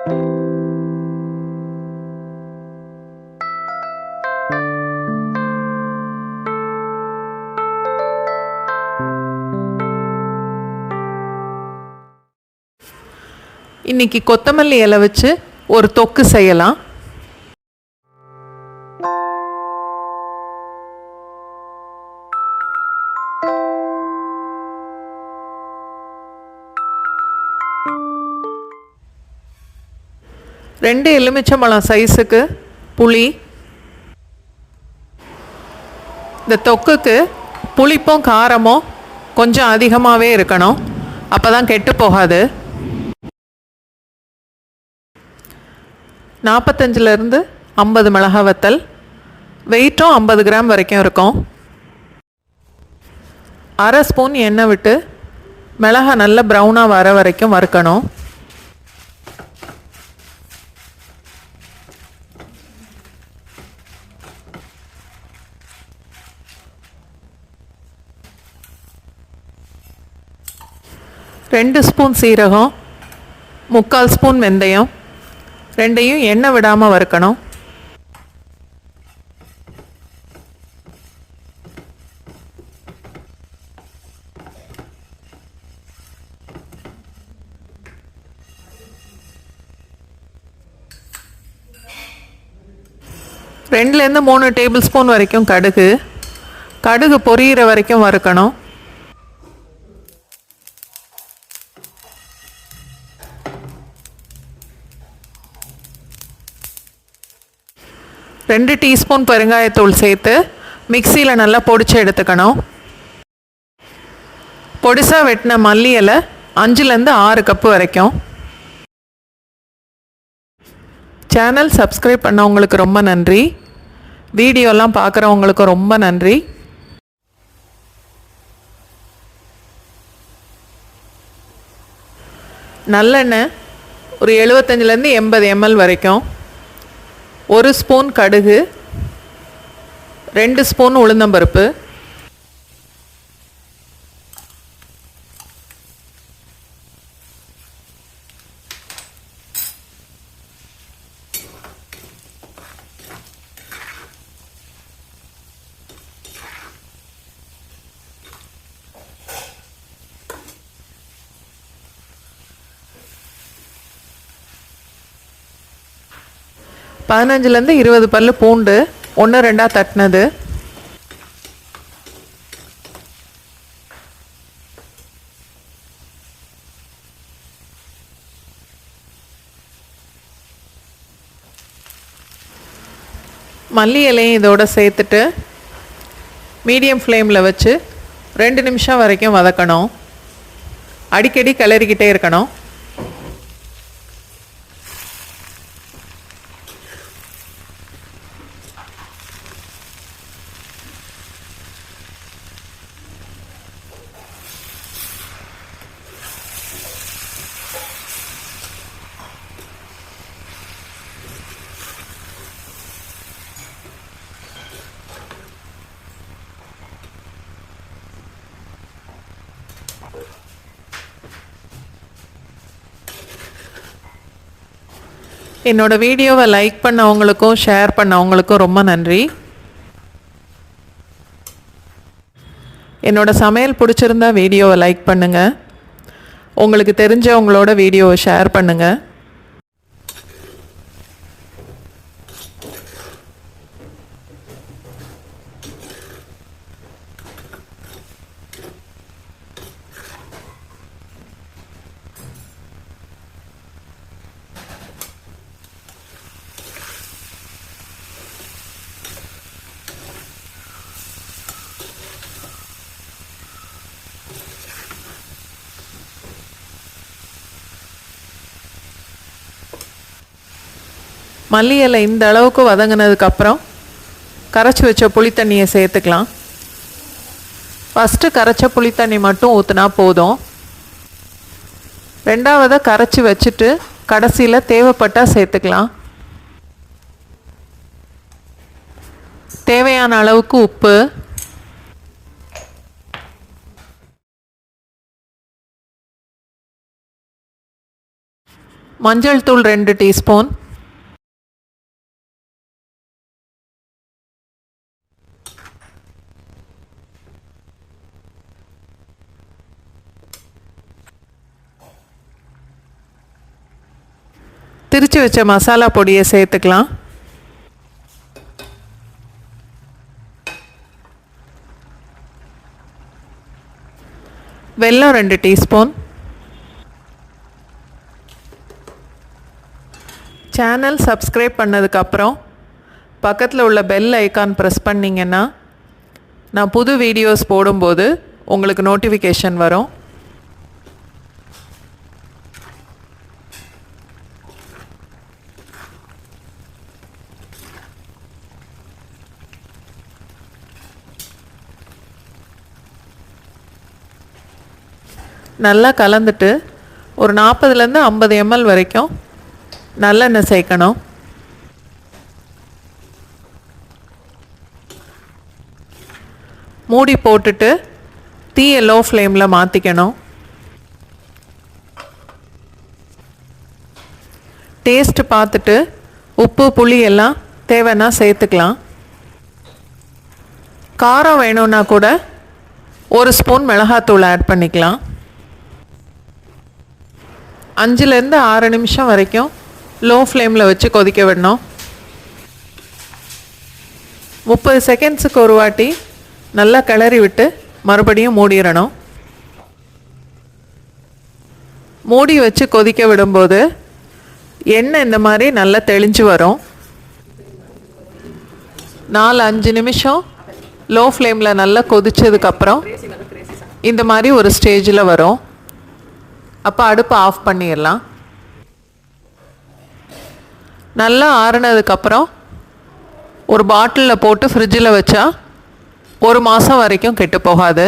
இன்னைக்கு கொத்தமல்லி இலை வச்சு ஒரு தொக்கு செய்யலாம். ரெண்டு எலுமிச்சம்பழம் சைஸுக்கு புளி. இந்த தொக்குக்கு புளிப்பும் காரமும் கொஞ்சம் அதிகமாகவே இருக்கணும், அப்போ தான் கெட்டு போகாது. 45லேருந்து 50 மிளகாய் வத்தல், வெயிட்டும் 50 கிராம் வரைக்கும் இருக்கும். அரை ஸ்பூன் எண்ணெய் விட்டு மிளகாய் நல்லா ப்ரௌனாக வர வரைக்கும் வறுக்கணும். ரெண்டு ஸ்பூன் சீரகம், 3/4 ஸ்பூன் வெந்தயம், ரெண்டையும் எண்ணெய் விடாமல் வறுக்கணும். ரெண்டுலேருந்து 3 டேபிள் ஸ்பூன் வரைக்கும் கடுகு பொரியிற வரைக்கும் வறுக்கணும். ரெண்டு டீஸ்பூன் பெருங்காயத்தூள் சேர்த்து மிக்சியில் நல்லா பொடிச்சு எடுத்துக்கணும். பொடிசாக வெட்டின மல்லி இலை 5லேருந்து 6 கப்பு வரைக்கும். சேனல் சப்ஸ்கிரைப் பண்ணவங்களுக்கு ரொம்ப நன்றி. வீடியோலாம் பார்க்குறவங்களுக்கு ரொம்ப நன்றி. நல்லெண்ணெய் ஒரு 75லேருந்து 80 ml வரைக்கும். 1 ஸ்பூன் கடுகு, 2 ஸ்பூன் உளுந்தம்பருப்பு, பதினஞ்சுலேருந்து 20 பல்லு பூண்டு 1-2 தட்டினது, மல்லி இலையும் இதோடு சேர்த்துட்டு மீடியம் ஃப்ளேமில் வச்சு 2 நிமிஷம் வரைக்கும் வதக்கணும். அடிக்கடி கிளறிக்கிட்டே இருக்கணும். என்னோடய வீடியோவை லைக் பண்ணவங்களுக்கும் ஷேர் பண்ணவங்களுக்கும் ரொம்ப நன்றி. என்னோடய சமையல் பிடிச்சிருந்தா வீடியோவை லைக் பண்ணுங்கள். உங்களுக்கு தெரிஞ்சவங்களோட வீடியோவை ஷேர் பண்ணுங்கள். மல்லி இலை இந்த அளவுக்கு வதங்கினதுக்கப்புறம் கரைச்சி வச்ச புளித்தண்ணியை சேர்த்துக்கலாம். ஃபஸ்ட்டு கரைச்ச புளித்தண்ணி மட்டும் ஊற்றினா போதும். ரெண்டாவதை கரைச்சி வச்சுட்டு கடைசியில் தேவைப்பட்டால் சேர்த்துக்கலாம். தேவையான அளவுக்கு உப்பு, மஞ்சள் தூள் 2 டீஸ்பூன், திரிச்சு வச்ச மசாலா பொடியை சேர்த்துக்கலாம். வெல்லம் 2 டீஸ்பூன். சேனல் சப்ஸ்கிரைப் பண்ணதுக்கப்புறம் பக்கத்தில் உள்ள பெல் ஐக்கான் ப்ரெஸ் பண்ணிங்கன்னா நான் புது வீடியோஸ் போடும்போது உங்களுக்கு நோட்டிஃபிகேஷன் வரும். நல்லா கலந்துட்டு ஒரு 40லேருந்து 50 ml வரைக்கும் நல்லெண்ணெய் சேர்க்கணும். மூடி போட்டுட்டு தீயை லோ ஃப்ளேமில் மாற்றிக்கணும். டேஸ்ட்டு பார்த்துட்டு உப்பு புளி எல்லாம் தேவைன்னா சேர்த்துக்கலாம். காரம் வேணும்னா கூட 1 ஸ்பூன் மிளகாத்தூள் ஆட் பண்ணிக்கலாம். 5லேருந்து 6 நிமிஷம் வரைக்கும் லோ ஃப்ளேமில் வச்சு கொதிக்க விடணும். 30 செகண்ட்ஸுக்கு ஒரு வாட்டி நல்லா கிளறி விட்டு மறுபடியும் மூடிடணும். மூடி வச்சு கொதிக்க விடும்போது எண்ணெய் இந்த மாதிரி நல்லா தெளிஞ்சு வரும். 4-5 நிமிஷம் லோ ஃப்ளேமில் நல்லா கொதிச்சதுக்கப்புறம் இந்த மாதிரி ஒரு ஸ்டேஜில் வரும். அப்போ அடுப்பை ஆஃப் பண்ணிடலாம். நல்லா ஆறுனதுக்கப்புறம் ஒரு பாட்டிலில் போட்டு ஃப்ரிட்ஜில் வச்சா 1 மாதம் வரைக்கும் கெட்டு போகாது.